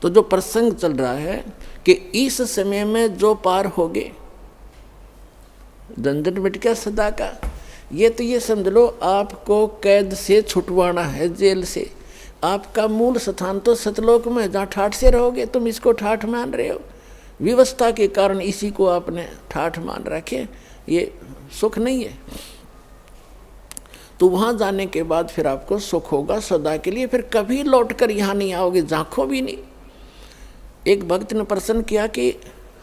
तो जो प्रसंग चल रहा है कि इस समय में जो पार हो गए, झंझट मिट गया सदा का। ये समझ लो आपको कैद से छुटवाना है, जेल से। आपका मूल स्थान तो सतलोक में, जहाँ ठाठ से रहोगे। तुम इसको ठाठ मान रहे हो, व्यवस्था के कारण इसी को आपने ठाठ मान रखे, ये सुख नहीं है। तो वहाँ जाने के बाद फिर आपको सुख होगा सदा के लिए, फिर कभी लौट कर यहाँ नहीं आओगे, झांको भी नहीं। एक भक्त ने प्रश्न किया कि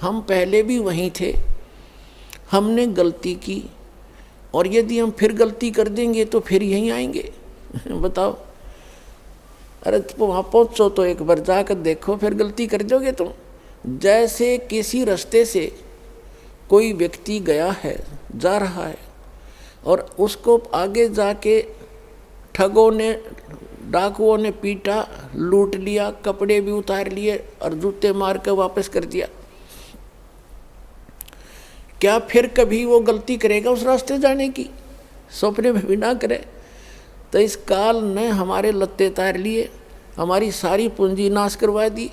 हम पहले भी वहीं थे, हमने गलती की, और यदि हम फिर गलती कर देंगे तो फिर यहीं आएंगे। बताओ, अरे तुम वहाँ पहुँचो तो एक बार जाकर देखो, फिर गलती कर दोगे तुम। जैसे किसी रास्ते से कोई व्यक्ति गया है, जा रहा है, और उसको आगे जाके ठगों ने, डाकुओं ने पीटा, लूट लिया, कपड़े भी उतार लिए और जूते मार कर वापस कर दिया। क्या फिर कभी वो गलती करेगा उस रास्ते जाने की? सपने में भी ना करे। तो इस काल ने हमारे लत्ते तार लिए, हमारी सारी पूंजी नाश करवा दी।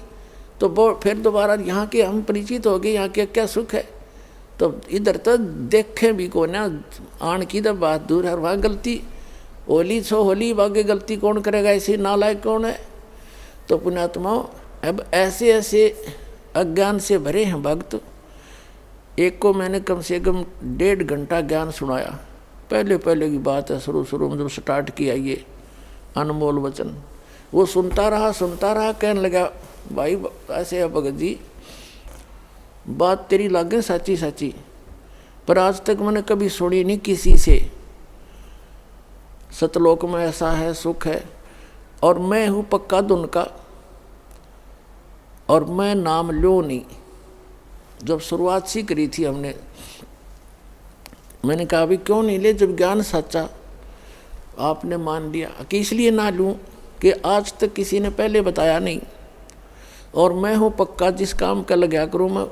तो फिर दोबारा यहाँ के हम परिचित हो गए, यहाँ के क्या सुख है। तो इधर तो देखें भी को ना, आन की तो बात दूर है। वहाँ गलती होली छो होली, बागे गलती कौन करेगा, ऐसे नालायक कौन है। तो पुण्यात्माओं, अब ऐसे ऐसे अज्ञान से भरे हैं भक्त। एक को मैंने कम से कम 1.5 घंटा ज्ञान सुनाया। पहले की बात है, शुरू में जब स्टार्ट किया ये अनमोल वचन, वो सुनता रहा, कहने लगा, भाई ऐसे है भगत जी, बात तेरी लागे सच्ची, पर आज तक मैंने कभी सुनी नहीं किसी से। सतलोक में ऐसा है, सुख है, और मैं हूँ पक्का धुन का, और मैं नाम लो नहीं। जब शुरुआत सी करी थी हमने, मैंने कहा अभी क्यों नहीं ले, जब ज्ञान सच्चा आपने मान लिया। कि इसलिए ना लूँ कि आज तक किसी ने पहले बताया नहीं, और मैं हूँ पक्का, जिस काम का लगा करूँ मैं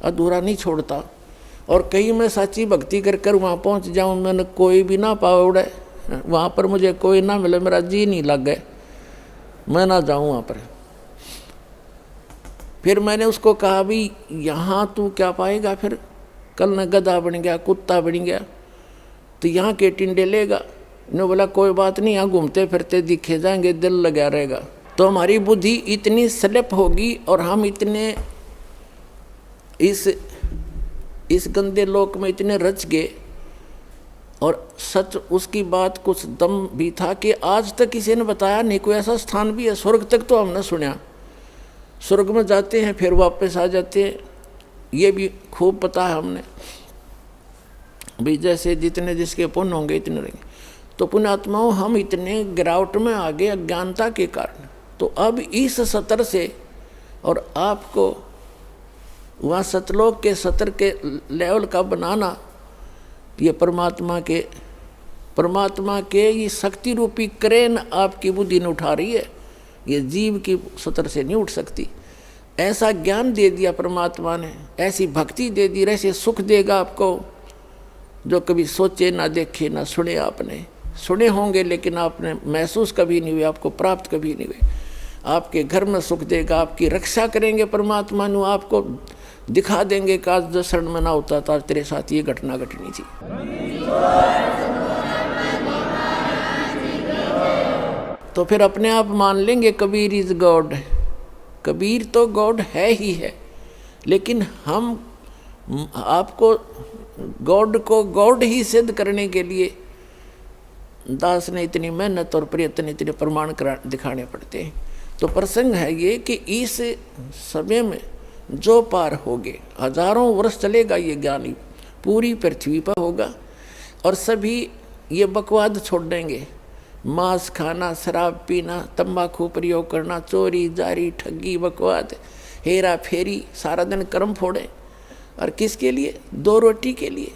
अधूरा नहीं छोड़ता। और कहीं मैं सच्ची भक्ति कर वहाँ पहुँच जाऊँ, मैंने कोई भी ना पावड़े, वहाँ पर मुझे कोई ना मिले, मेरा जी नहीं लग गए, मैं ना जाऊँ वहाँ पर। फिर मैंने उसको कहा भी यहाँ तू क्या पाएगा, फिर कल न गधा बन गया, कुत्ता बन गया, तो यहाँ के टिंडे लेगा। ने बोला कोई बात नहीं, यहाँ घूमते फिरते दिखे जाएंगे, दिल लगा रहेगा। तो हमारी बुद्धि इतनी स्लिप होगी और हम इतने इस गंदे लोक में इतने रच गए। और सच उसकी बात कुछ दम भी था कि आज तक किसी ने बताया नहीं, कोई ऐसा स्थान भी है। स्वर्ग तक तो हमने सुना, स्वर्ग में जाते हैं फिर वापस आ जाते हैं, ये भी खूब पता है हमने भी, जैसे जितने जिसके पुण्य होंगे इतने रहेंगे। तो पुण्यात्माओं, हम इतने गिरावट में आ गए अज्ञानता के कारण। तो अब इस सतर से, और आपको वहाँ सतलोक के सतर के लेवल का बनाना, ये परमात्मा के ये शक्ति रूपी क्रेन आपकी बुद्धि ने उठा रही है, ये जीव की सतर से नहीं उठ सकती। ऐसा ज्ञान दे दिया परमात्मा ने, ऐसी भक्ति दे दी, ऐसे सुख देगा आपको जो कभी सोचे ना देखे ना सुने। आपने सुने होंगे लेकिन आपने महसूस कभी नहीं हुए, आपको प्राप्त कभी नहीं हुए। आपके घर में सुख देगा, आपकी रक्षा करेंगे परमात्मा नु, आपको दिखा देंगे कि आज 10 क्षण में ना होता था तेरे साथ ये घटना घटनी थी। तो फिर अपने आप मान लेंगे कबीर इज गॉड। कबीर तो गॉड है ही है, लेकिन हम आपको गॉड को गॉड ही सिद्ध करने के लिए दास ने इतनी मेहनत और प्रयत्न, इतने प्रमाण दिखाने पड़ते हैं। तो प्रसंग है ये कि इस समय में जो पार होगे, हजारों वर्ष चलेगा ये ज्ञानी, पूरी पृथ्वी पर होगा, और सभी ये बकवाद छोड़ देंगे। मांस खाना, शराब पीना, तंबाकू प्रयोग करना, चोरी जारी, ठगी, बकवाद, हेरा फेरी, सारा दिन कर्म फोड़े। और किसके लिए? 2 रोटी के लिए।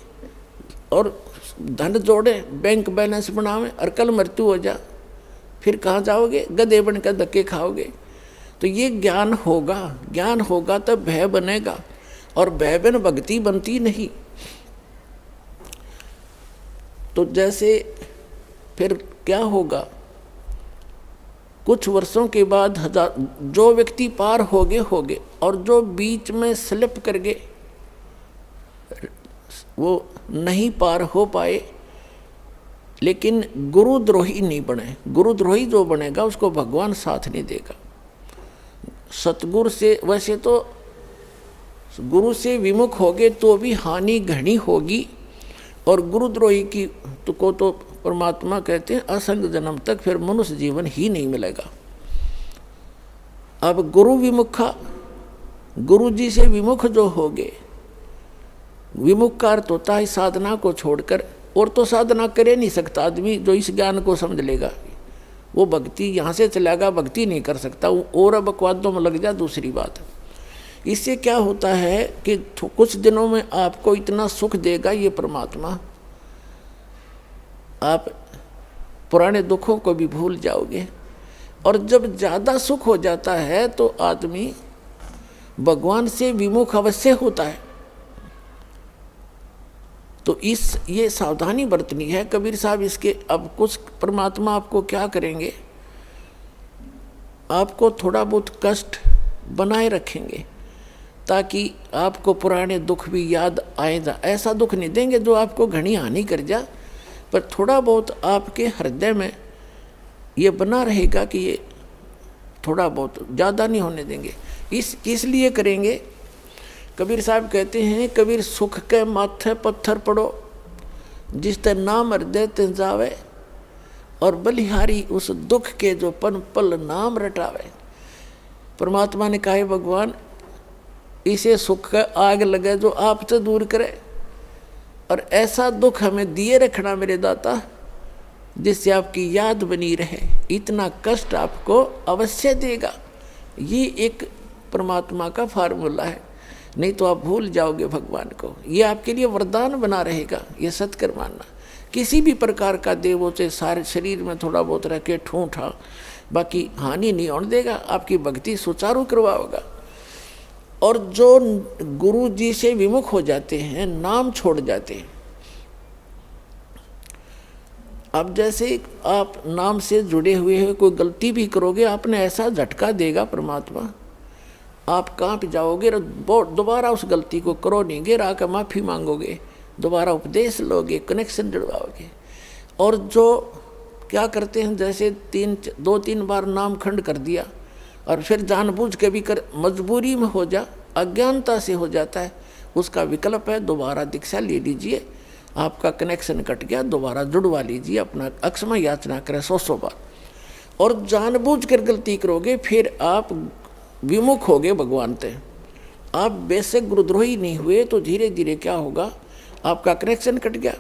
और धन जोड़े, बैंक बैलेंस बनावे, और कल मृत्यु हो जा, फिर कहाँ जाओगे? गधे बनकर धक्के खाओगे। तो ये ज्ञान होगा तब भय बनेगा, और भय बिन भक्ति बनती नहीं। तो जैसे फिर क्या होगा? कुछ वर्षों के बाद जो व्यक्ति पार हो गए और जो बीच में स्लिप कर गए वो नहीं पार हो पाए, लेकिन गुरुद्रोही नहीं बने। गुरुद्रोही जो बनेगा उसको भगवान साथ नहीं देगा। सतगुरु से, वैसे तो गुरु से विमुख होगे तो भी हानि घनी होगी, और गुरुद्रोही की को तो परमात्मा कहते हैं असंग जन्म तक फिर मनुष्य जीवन ही नहीं मिलेगा। अब गुरु विमुखा, गुरु जी से विमुख जो हो गए, विमुख का अर्थ होता है साधना को छोड़कर, और तो साधना करे नहीं सकता आदमी जो इस ज्ञान को समझ लेगा। वो भक्ति यहाँ से चलेगा, भक्ति नहीं कर सकता, और अब बकवादों में लग जा दूसरी बात। इससे क्या होता है कि कुछ दिनों में आपको इतना सुख देगा ये परमात्मा, आप पुराने दुखों को भी भूल जाओगे। और जब ज़्यादा सुख हो जाता है तो आदमी भगवान से विमुख अवश्य होता है। तो ये सावधानी बरतनी है कबीर साहब इसके। अब कुछ परमात्मा आपको क्या करेंगे, आपको थोड़ा बहुत कष्ट बनाए रखेंगे ताकि आपको पुराने दुख भी याद आए जा। ऐसा दुख नहीं देंगे जो आपको घनी हानि कर जा, पर थोड़ा बहुत आपके हृदय में ये बना रहेगा कि ये थोड़ा बहुत, ज़्यादा नहीं होने देंगे। इसलिए करेंगे। कबीर साहब कहते हैं, कबीर सुख के माथे पत्थर पड़ो, जिस ते नाम हृदय ते जावे, और बलिहारी उस दुख के जो पन पल नाम रटावे। परमात्मा ने कहा भगवान इसे सुख का आग लगे जो आपसे दूर करे, और ऐसा दुख हमें दिए रखना मेरे दाता जिससे आपकी याद बनी रहे। इतना कष्ट आपको अवश्य देगा। ये एक परमात्मा का फार्मूला है, नहीं तो आप भूल जाओगे भगवान को। ये आपके लिए वरदान बना रहेगा, ये सत्कर मानना। किसी भी प्रकार का देवों से सारे शरीर में थोड़ा बहुत रह के ठूठा, बाकी हानि नहीं होने देगा, आपकी भक्ति सुचारू करवाओगा। और जो गुरु जी से विमुख हो जाते हैं, नाम छोड़ जाते हैं, अब जैसे आप नाम से जुड़े हुए हैं, कोई गलती भी करोगे आपने ऐसा झटका देगा परमात्मा, आप कांप जाओगे, दोबारा उस गलती को करो नहीं, गिर आकर माफ़ी मांगोगे, दोबारा उपदेश लोगे, कनेक्शन जुड़वाओगे। और जो क्या करते हैं, जैसे 2-3 बार नाम खंड कर दिया और फिर जानबूझ के भी कर, मजबूरी में हो जा, अज्ञानता से हो जाता है, उसका विकल्प है दोबारा दीक्षा ले लीजिए, आपका कनेक्शन कट गया, दोबारा जुड़वा लीजिए, अपना अक्षमा याचना करें 100 बार। और जानबूझ कर गलती करोगे फिर आप विमुख होगे भगवान से। आप बेशक गुरुद्रोही नहीं हुए तो धीरे धीरे क्या होगा, आपका कनेक्शन कट गया।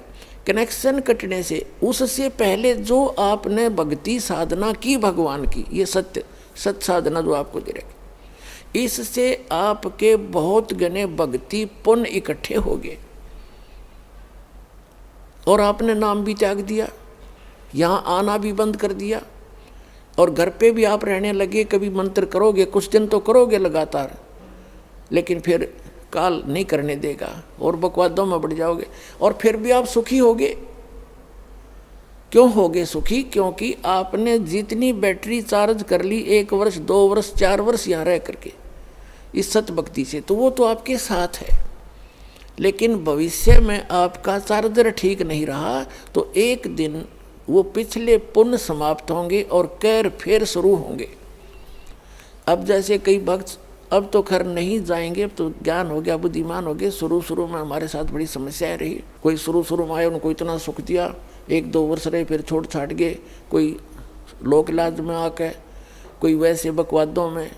कनेक्शन कटने से उससे पहले जो आपने भक्ति साधना की भगवान की, ये सत्य साधना जो आपको दे रखी, इससे आपके बहुत गने भक्ति पुण्य इकट्ठे हो गए और आपने नाम भी त्याग दिया, यहाँ आना भी बंद कर दिया, और घर पे भी आप रहने लगे। कभी मंत्र करोगे, कुछ दिन तो करोगे लगातार, लेकिन फिर काल नहीं करने देगा और बकवादों में बढ़ जाओगे, और फिर भी आप सुखी होगे। क्यों होगे सुखी? क्योंकि आपने जितनी बैटरी चार्ज कर ली 1 वर्ष 2 वर्ष 4 वर्ष यहाँ रह करके इस सत भक्ति से, तो वो तो आपके साथ है। लेकिन भविष्य में आपका चार्जर ठीक नहीं रहा तो एक दिन वो पिछले पुण्य समाप्त होंगे और कैर फिर शुरू होंगे। अब जैसे कई भक्त अब तो खैर नहीं जाएंगे, अब तो ज्ञान हो गया, बुद्धिमान हो गए। शुरू में हमारे साथ बड़ी समस्याएं रही। कोई शुरू में आए, उनको इतना सुख दिया, 1-2 वर्ष रहे, फिर छोड़ छाट गए। कोई लोक लाज में आके, कोई वैसे बकवादों में।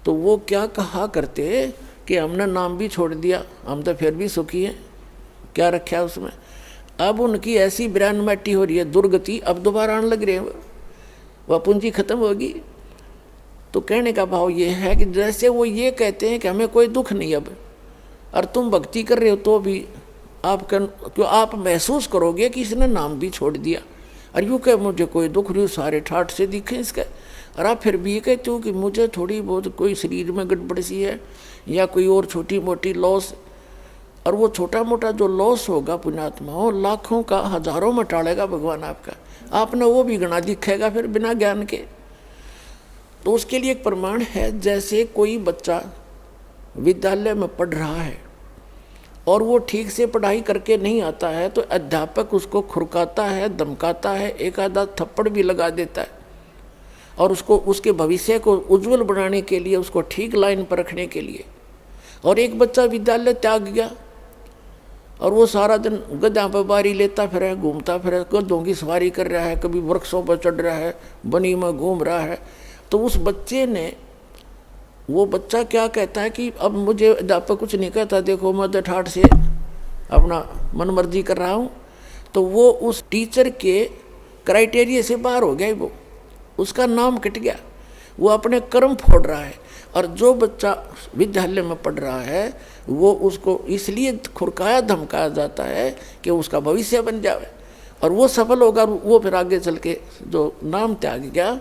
तो वो क्या कहा करते कि हमने नाम भी छोड़ दिया, हम तो फिर भी सुखी हैं, क्या रखा है उसमें। अब उनकी ऐसी ब्रांड मैटी हो रही है, दुर्गति, अब दोबारा आने लग रहे हैं, वह पूंजी खत्म होगी। तो कहने का भाव ये है कि जैसे वो ये कहते हैं कि हमें कोई दुख नहीं अब, और तुम भक्ति कर रहे हो तो भी क्यों आप महसूस करोगे कि इसने नाम भी छोड़ दिया, और यूँ कह मुझे कोई दुख नहीं, सारे ठाठ से दिखे इसका। और आप फिर भी ये कहते हो कि मुझे थोड़ी बहुत कोई शरीर में गड़बड़ सी है या कोई और छोटी मोटी लॉस, और वो छोटा मोटा जो लॉस होगा पुण्यात्माओं, लाखों का हजारों में टालेगा भगवान आपका। आपने वो भी गणा दिखेगा फिर बिना ज्ञान के। तो उसके लिए एक प्रमाण है, जैसे कोई बच्चा विद्यालय में पढ़ रहा है और वो ठीक से पढ़ाई करके नहीं आता है, तो अध्यापक उसको खुरकाता है, धमकाता है, एक आधा थप्पड़ भी लगा देता है, और उसको उसके भविष्य को उज्जवल बनाने के लिए, उसको ठीक लाइन पर रखने के लिए। और एक बच्चा विद्यालय त्याग गया और वो सारा दिन गधा पर बारी लेता फिर, घूमता फिर, गधों की सवारी कर रहा है, कभी वृक्षों पर चढ़ रहा है, बनी में घूम रहा है, तो उस बच्चे ने, वो बच्चा क्या कहता है कि अब मुझे अध्यापक कुछ नहीं कहता, देखो मैं तो ठाठ से अपना मनमर्जी कर रहा हूँ। तो वो उस टीचर के क्राइटेरिया से बाहर हो गया, वो उसका नाम कट गया, वो अपने कर्म फोड़ रहा है। और जो बच्चा विद्यालय में पढ़ रहा है वो उसको इसलिए खुरकाया धमकाया जाता है कि उसका भविष्य बन जाए और वो सफल होगा। वो फिर आगे चल के जो नाम त्याग गया,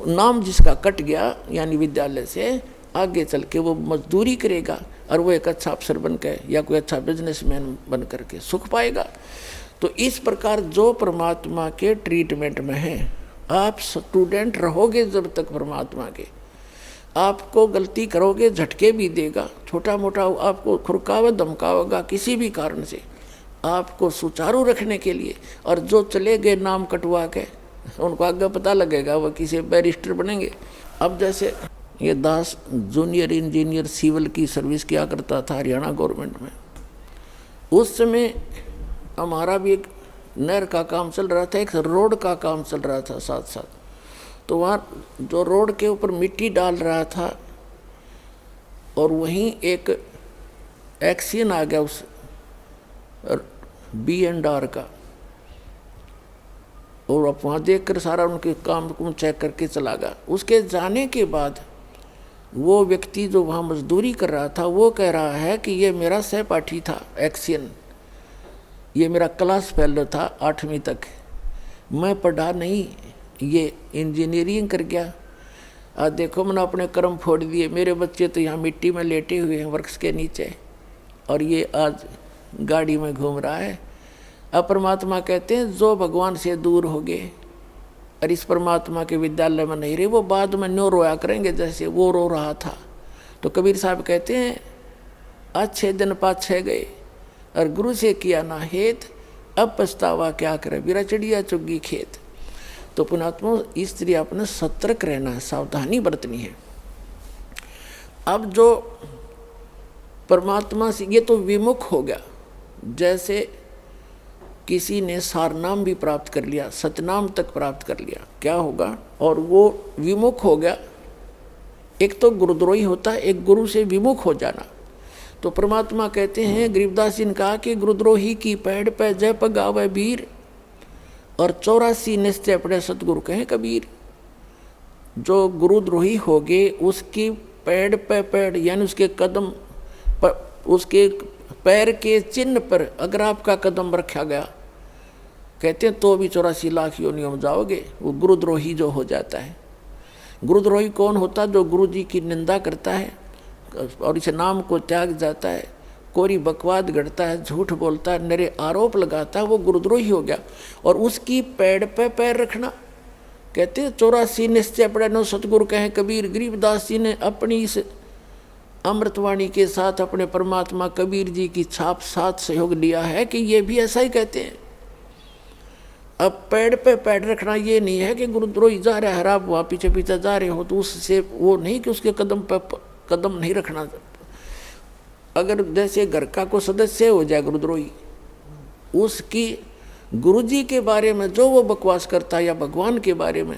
नाम जिसका कट गया यानी विद्यालय से, आगे चल के वो मजदूरी करेगा और वो एक अच्छा अफसर बन के या कोई अच्छा बिजनेसमैन बन करके सुख पाएगा। तो इस प्रकार जो परमात्मा के ट्रीटमेंट में है, आप स्टूडेंट रहोगे जब तक परमात्मा के, आपको गलती करोगे झटके भी देगा, छोटा मोटा आपको खुरकावा धमकावेगा किसी भी कारण से, आपको सुचारू रखने के लिए। और जो चले गए नाम कटवा के, उनको आगे पता लगेगा वो किसी बैरिस्टर बनेंगे। अब जैसे ये दास जूनियर इंजीनियर सिविल की सर्विस किया करता था हरियाणा गवर्नमेंट में, उस समय हमारा भी एक नहर का काम चल रहा था, एक रोड का काम चल रहा था साथ साथ। तो वहाँ जो रोड के ऊपर मिट्टी डाल रहा था और वहीं एक एक्सीडेंट आ गया उस B&R का, और अब वहाँ देख कर सारा उनके काम को चेक करके चला गया। उसके जाने के बाद वो व्यक्ति जो वहाँ मजदूरी कर रहा था वो कह रहा है कि ये मेरा सहपाठी था एक्सीडेंट, ये मेरा क्लास फेलो था 8वीं तक, मैं पढ़ा नहीं, ये इंजीनियरिंग कर गया। आज देखो मैंने अपने कर्म फोड़ दिए, मेरे बच्चे तो यहाँ मिट्टी में लेटे हुए हैं वृक्ष के नीचे और ये आज गाड़ी में घूम रहा है। अब परमात्मा कहते हैं जो भगवान से दूर हो गए और इस परमात्मा के विद्यालय में नहीं रहे, वो बाद में न्यो रोया करेंगे जैसे वो रो रहा था। तो कबीर साहब कहते हैं अच्छे दिन पाछे गए और गुरु से किया ना हेत, अब पछतावा क्या करे, बिरा चिड़िया चुग्गी खेत। तो पुणात्मा इस तरह अपने सतर्क रहना है, सावधानी बरतनी है। अब जो परमात्मा से ये तो विमुख हो गया, जैसे किसी ने सारनाम भी प्राप्त कर लिया, सतनाम तक प्राप्त कर लिया, क्या होगा, और वो विमुख हो गया। एक तो गुरुद्रोही होता है, एक गुरु से विमुख हो जाना। तो परमात्मा कहते हैं, गरीबदास जी ने कहा कि गुरुद्रोही की पैड़ पे जय पगावे वीर और 84 निश्चय पड़े सतगुरु कहें कबीर। जो गुरुद्रोही हो गए उसकी पैड़ पे पैड़ यानी उसके कदम पर, उसके पैर के चिन्ह पर अगर आपका कदम रखा गया, कहते हैं तो भी 84 लाख योनियों में जाओगे। वो गुरुद्रोही जो हो जाता है। गुरुद्रोही कौन होता? जो गुरु जी की निंदा करता है और इस नाम को त्याग जाता है, कोरी बकवाद गढ़ता है, झूठ बोलता है, नरे आरोप लगाता है, वो गुरुद्रोही हो गया। और उसकी पैड़ पे पैर रखना, कहते हैं 84 निश्चय पड़े नो सतगुरु कहें कबीर। गरीबदास जी ने अपनी इस अमृतवाणी के साथ अपने परमात्मा कबीर जी की छाप साथ सहयोग लिया है कि ये भी ऐसा ही कहते हैं। अब पैड़ पे पैड़ रखना ये नहीं है कि गुरुद्रोही जा रहा है, आप वहाँ पीछे पीछे जा रहे हो तो उससे वो नहीं कि उसके कदम पे कदम नहीं रखना। अगर जैसे घर का कोई सदस्य हो जाए गुरुद्रोही, उसकी गुरुजी के बारे में जो वो बकवास करता है या भगवान के बारे में,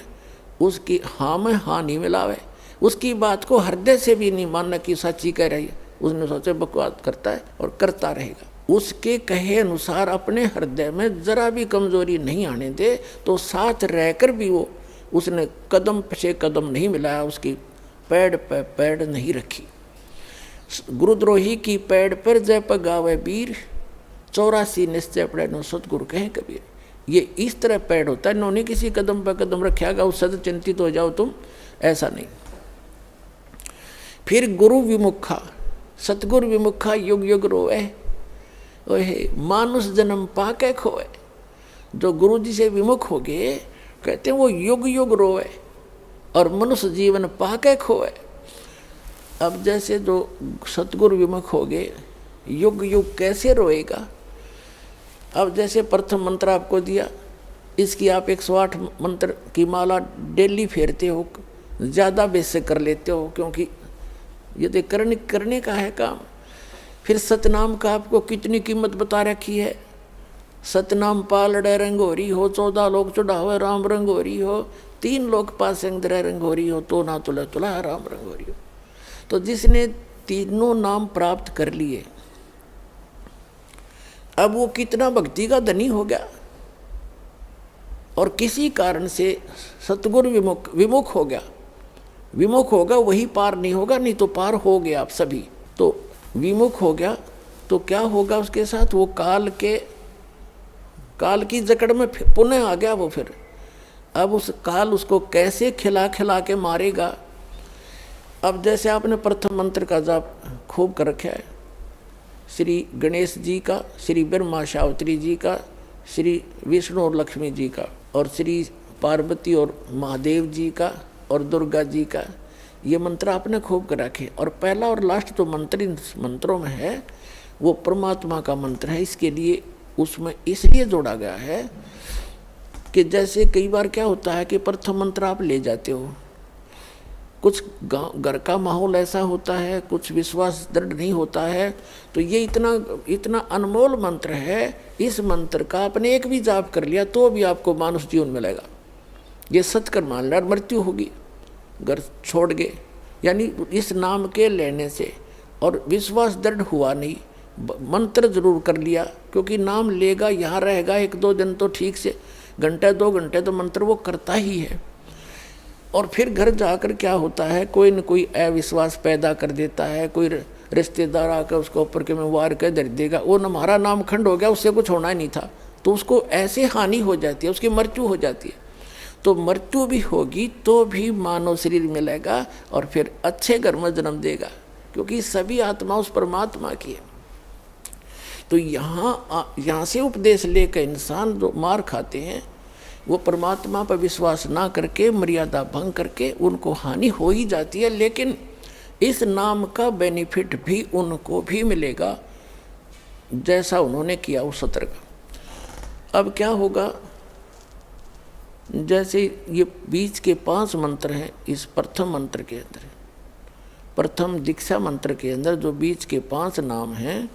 उसकी हाँ में हाँ नहीं मिलावे, उसकी बात को हृदय से भी नहीं मानना कि सच्ची कह रही है, उसने सोचे बकवास करता है और करता रहेगा। उसके कहे अनुसार अपने हृदय में जरा भी कमजोरी नहीं आने दे, तो साथ रहकर भी वो उसने कदम से कदम नहीं मिलाया, उसकी पैड़ पे पैड़ नहीं रखी। गुरुद्रोही की पैड़ पर जय पगावे वीर, 84 निश्चय पड़े नो सतगुरु कहें कबीर। ये इस तरह पैड़ होता है, इन्होंने किसी कदम पर कदम रखेगा उससे चिंतित हो जाओ तुम, ऐसा नहीं। फिर गुरु विमुखा, सतगुरु विमुखा युग युग रोए, ओहे मानुष जन्म पाके खोए। जो गुरु जी से विमुख हो गए कहते हैं वो युग युग रोए और मनुष्य जीवन पाके खोए। अब जैसे जो सतगुरु विमुख हो गए युग युग कैसे रोएगा। अब जैसे प्रथम मंत्र आपको दिया, इसकी आप 108 मंत्र की माला डेली फेरते हो, ज़्यादा बेस से कर लेते हो, क्योंकि यदि करने का है काम। फिर सतनाम का आपको कितनी कीमत बता रखी है। सतनाम पालड़े रंगोरी हो, 14 लोग चढ़ावे राम रंगोरी हो, 3 लोग पास रंगोरी हो, तो ना तुला तुला राम रंगोरी हो। तो जिसने तीनों नाम प्राप्त कर लिए अब वो कितना भक्ति का धनी हो गया। और किसी कारण से सतगुरु विमुख हो गया, विमुख होगा वही पार नहीं होगा, नहीं तो पार हो गया आप सभी। तो विमुख हो गया तो क्या होगा उसके साथ, वो काल की जकड़ में पुनः आ गया वो। फिर अब उस काल उसको कैसे खिला खिला के मारेगा। अब जैसे आपने प्रथम मंत्र का जाप खूब कर रखा है, श्री गणेश जी का, श्री ब्रह्मा सावित्री जी का, श्री विष्णु और लक्ष्मी जी का, और श्री पार्वती और महादेव जी का, और दुर्गा जी का, ये मंत्र आपने खूब कर रखे। और पहला और लास्ट जो मंत्र इन मंत्रों में है वो परमात्मा का मंत्र है। इसके लिए उसमें इसलिए जोड़ा गया है कि जैसे कई बार क्या होता है कि प्रथम मंत्र आप ले जाते हो, कुछ घर का माहौल ऐसा होता है, कुछ विश्वास दृढ़ नहीं होता है, तो ये इतना अनमोल मंत्र है, इस मंत्र का आपने एक भी जाप कर लिया तो भी आपको मानुष जीवन मिलेगा। ये सत्कर मान लिया, मृत्यु होगी घर छोड़ गए, यानी इस नाम के लेने से, और विश्वास दृढ़ हुआ नहीं, मंत्र जरूर कर लिया, क्योंकि नाम लेगा यहाँ रहेगा 1-2 दिन तो ठीक से, घंटे 2 घंटे तो मंत्र वो करता ही है। और फिर घर जाकर क्या होता है, कोई न कोई अविश्वास पैदा कर देता है, कोई रिश्तेदार आकर उसको ऊपर के में वार कर दे देगा, वो हमारा नाम खंड हो गया, उससे कुछ होना ही नहीं था, तो उसको ऐसे हानि हो जाती है, उसकी मृत्यु हो जाती है। तो मृत्यु भी होगी तो भी मानव शरीर मिलेगा और फिर अच्छे घर में जन्म देगा, क्योंकि सभी आत्मा उस परमात्मा की है। तो यहाँ से उपदेश लेकर इंसान जो मार खाते हैं वो परमात्मा पर विश्वास ना करके, मर्यादा भंग करके, उनको हानि हो ही जाती है। लेकिन इस नाम का बेनिफिट भी उनको भी मिलेगा जैसा उन्होंने किया उस सत्र का। अब क्या होगा, जैसे ये बीच के 5 मंत्र हैं इस प्रथम मंत्र के अंदर, प्रथम दीक्षा मंत्र के अंदर जो बीच के 5 नाम हैं,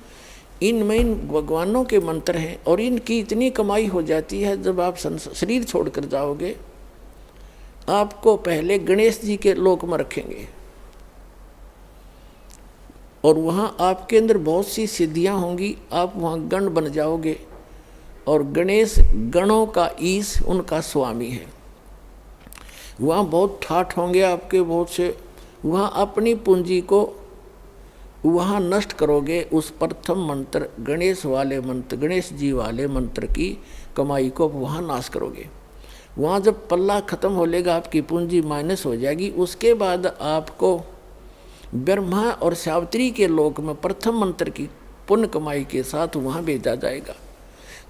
इनमें इन भगवानों के मंत्र हैं, और इनकी इतनी कमाई हो जाती है। जब आप शरीर छोड़कर जाओगे आपको पहले गणेश जी के लोक में रखेंगे, और वहाँ आपके अंदर बहुत सी सिद्धियाँ होंगी, आप वहाँ गण बन जाओगे, और गणेश गणों का ईश उनका स्वामी है। वहाँ बहुत ठाठ होंगे आपके बहुत से, वहाँ अपनी पूंजी को वहाँ नष्ट करोगे। उस प्रथम मंत्र गणेश वाले मंत्र, गणेश जी वाले मंत्र की कमाई को वहाँ नाश करोगे। वहाँ जब पल्ला खत्म हो लेगा, आपकी पूंजी माइनस हो जाएगी, उसके बाद आपको ब्रह्मा और सावित्री के लोक में प्रथम मंत्र की पुण्य कमाई के साथ वहाँ भेजा जाएगा।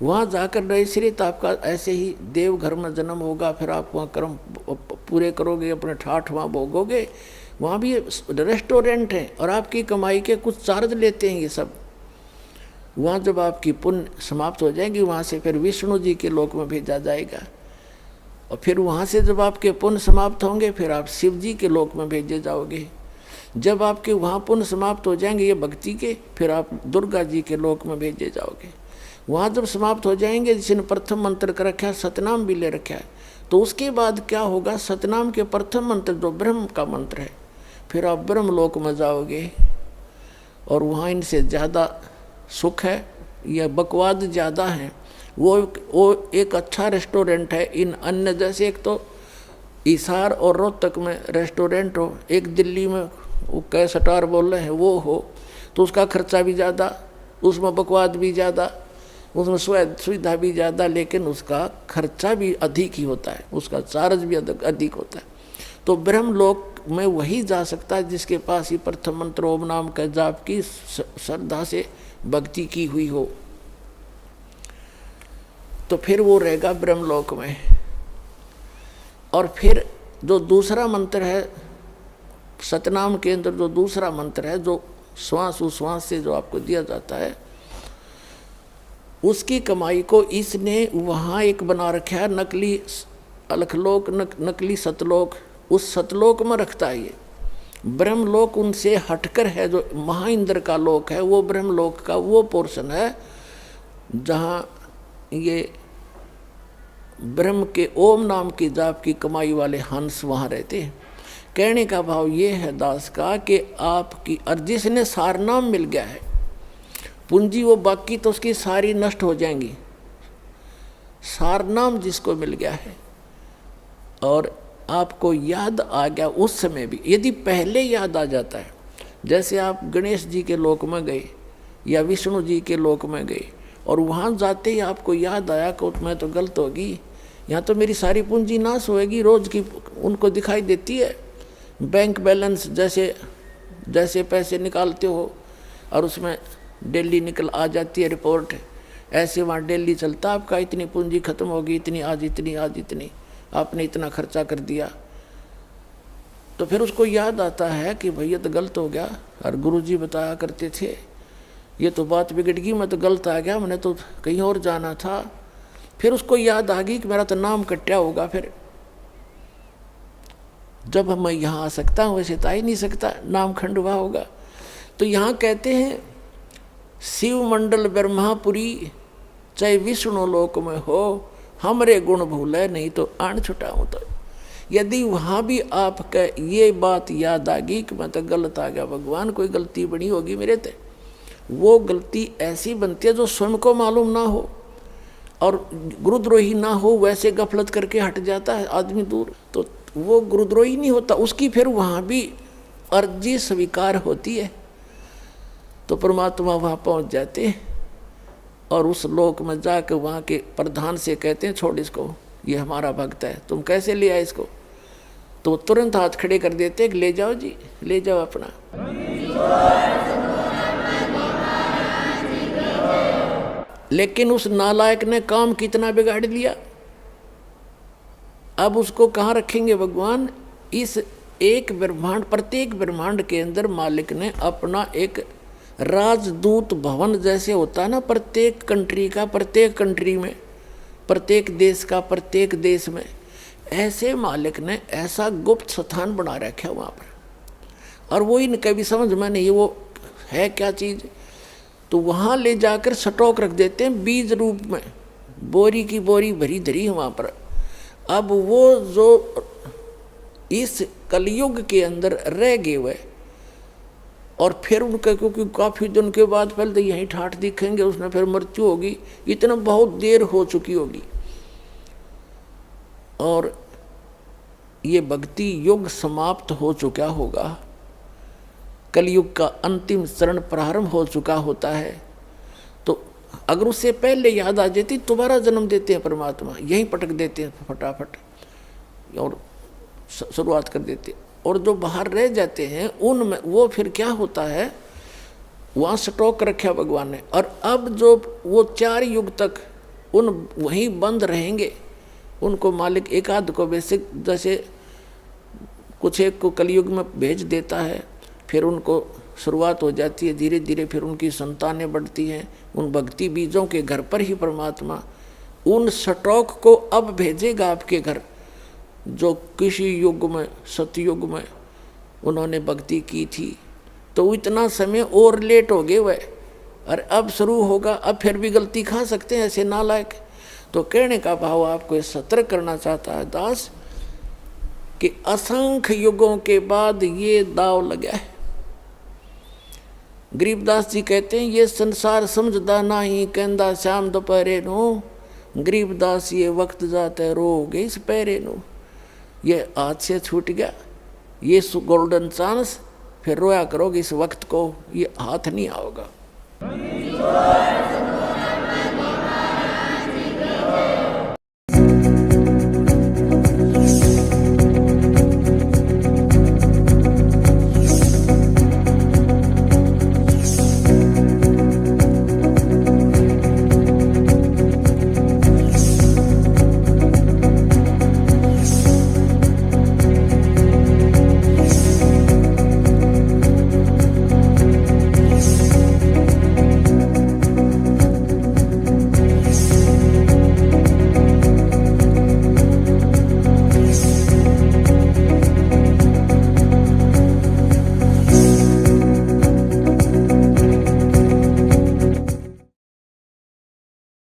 वहाँ जाकर नैश्रित आपका ऐसे ही देव घर में जन्म होगा, फिर आप वहाँ कर्म पूरे करोगे, अपने ठाठ वहाँ भोगोगे। वहाँ भी रेस्टोरेंट है और आपकी कमाई के कुछ चार्ज लेते हैं ये सब। वहाँ जब आपकी पुण्य समाप्त हो जाएगी, वहाँ से फिर विष्णु जी के लोक में भेजा जाएगा, और फिर वहाँ से जब आपके पुण्य समाप्त होंगे फिर आप शिव जी के लोक में भेजे जाओगे। जब आपके वहाँ पुण्य समाप्त हो जाएंगे ये भक्ति के, फिर आप दुर्गा जी के लोक में भेजे जाओगे। वहाँ जब समाप्त हो जाएंगे, जिसने प्रथम मंत्र का रखा है, सतनाम भी ले रखा है, तो उसके बाद क्या होगा, सतनाम के प्रथम मंत्र जो ब्रह्म का मंत्र है, फिर आप ब्रह्म लोक में जाओगे, और वहाँ इनसे ज़्यादा सुख है या बकवाद ज़्यादा है। वो एक अच्छा रेस्टोरेंट है। इन अन्य जैसे एक तो हिसार और रोहतक में रेस्टोरेंट हो, एक दिल्ली में वो कैसटार बोल रहे हैं वो हो, तो उसका खर्चा भी ज़्यादा, उसमें बकवाद भी ज़्यादा, उसमें सुविधा भी ज़्यादा, लेकिन उसका खर्चा भी अधिक ही होता है, उसका चार्ज भी अधिक होता है। तो ब्रह्मलोक में वही जा सकता है जिसके पास ही प्रथम मंत्र ओम नाम का जाप की श्रद्धा से भक्ति की हुई हो, तो फिर वो रहेगा ब्रह्मलोक में। और फिर जो दूसरा मंत्र है सतनाम के अंदर, जो दूसरा मंत्र है जो श्वास उश्वास से जो आपको दिया जाता है, उसकी कमाई को इसने वहाँ एक बना रखा है नकली अलखलोक, नकली सतलोक। उस सतलोक में रखता है ये। ब्रह्मलोक उनसे हटकर है, जो महाइंद्र का लोक है, वो ब्रह्मलोक का वो पोर्शन है जहाँ ये ब्रह्म के ओम नाम की जाप की कमाई वाले हंस वहाँ रहते हैं। कहने का भाव ये है दास का कि आपकी और जिसने सारनाम मिल गया है पूंजी, वो बाकी तो उसकी सारी नष्ट हो जाएंगी। सारनाम जिसको मिल गया है और आपको याद आ गया उस समय भी, यदि पहले याद आ जाता है, जैसे आप गणेश जी के लोक में गए या विष्णु जी के लोक में गए और वहाँ जाते ही आपको याद आया कि मैं तो गलत होगी, यहाँ तो मेरी सारी पूंजी नाश होएगी, रोज की उनको दिखाई देती है बैंक बैलेंस, जैसे जैसे पैसे निकालते हो और उसमें डेली निकल आ जाती है रिपोर्ट, ऐसे वहाँ डेली चलता आपका इतनी पूंजी खत्म होगी, इतनी आज इतनी, आज इतनी, आपने इतना खर्चा कर दिया। तो फिर उसको याद आता है कि भैया तो गलत हो गया, और गुरुजी बताया करते थे ये तो बात बिगड़ गई, मैं तो गलत आ गया, मैंने तो कहीं और जाना था। फिर उसको याद आ गई कि मेरा तो नाम कट्या होगा, फिर जब मैं यहाँ आ सकता हूँ वैसे तो आ ही नहीं सकता, नाम खंडवा होगा। तो यहाँ कहते हैं शिव मंडल ब्रह्मापुरी चाहे विष्णु लोक में हो, हमरे गुण भूले नहीं तो आन छुटाऊँ। तो यदि वहाँ भी आपका ये बात याद आ गई कि मैं तो गलत आ गया, भगवान कोई गलती बनी होगी मेरे ते, वो गलती ऐसी बनती है जो स्वयं को मालूम ना हो और गुरुद्रोही ना हो, वैसे गफलत करके हट जाता है आदमी दूर, तो वो गुरुद्रोही नहीं होता, उसकी फिर वहाँ भी अर्जी स्वीकार होती है। तो परमात्मा वहाँ पहुँच जाते हैं और उस लोक में जाकर वहाँ के प्रधान से कहते हैं छोड़ इसको, ये हमारा भक्त है, तुम कैसे ले आए इसको। तो तुरंत हाथ खड़े कर देते कि ले जाओ जी, ले जाओ अपना। लेकिन उस नालायक ने काम कितना बिगाड़ लिया, अब उसको कहाँ रखेंगे भगवान। इस एक ब्रह्मांड, प्रत्येक ब्रह्मांड के अंदर मालिक ने अपना एक राजदूत भवन जैसे होता है ना, प्रत्येक कंट्री का, प्रत्येक कंट्री में, प्रत्येक देश का, प्रत्येक देश में, ऐसे मालिक ने ऐसा गुप्त स्थान बना रखा है वहाँ पर। और वो इनका भी समझ में नहीं वो है क्या चीज़, तो वहाँ ले जाकर स्टॉक रख देते हैं बीज रूप में, बोरी की बोरी भरी धरी है वहाँ पर। अब वो जो इस कलयुग के अंदर रह गए हुए और फिर उनका, क्योंकि काफ़ी दिन के बाद पहले तो यहीं ठाठ दिखेंगे, उसमें फिर मृत्यु होगी, इतना बहुत देर हो चुकी होगी और ये भक्ति युग समाप्त हो चुका होगा, कलयुग का अंतिम चरण प्रारंभ हो चुका होता है। तो अगर उससे पहले याद आ जाती, दोबारा जन्म देते हैं परमात्मा, यहीं पटक देते हैं फटाफट और शुरुआत कर देते। और जो बाहर रह जाते हैं उनमें वो फिर क्या होता है, वहाँ स्टॉक रखा भगवान ने। और अब जो वो 4 युग तक उन वहीं बंद रहेंगे, उनको मालिक एक आध को बेसिक जैसे कुछ एक को कलयुग में भेज देता है, फिर उनको शुरुआत हो जाती है धीरे धीरे, फिर उनकी संतानें बढ़ती हैं, उन भक्ति बीजों के घर पर ही परमात्मा उन स्टॉक को अब भेजेगा आपके घर, जो किसी युग में, सतयुग में उन्होंने भक्ति की थी। तो इतना समय और लेट हो गए वह, और अब शुरू होगा, अब फिर भी गलती खा सकते हैं ऐसे नालायक। तो कहने का भाव आपको सतर्क करना चाहता है दास कि असंख्य युगों के बाद ये दाव लगा है। गरीबदास जी कहते हैं ये संसार समझदा नहीं, कहंदा श्याम दोपहरे नो, गरीबदास ये वक्त जाते रोगे इस पैरे नो। ये हाथ से छूट गया ये गोल्डन चांस, फिर रोया करोगे इस वक्त को, ये हाथ नहीं आओगा।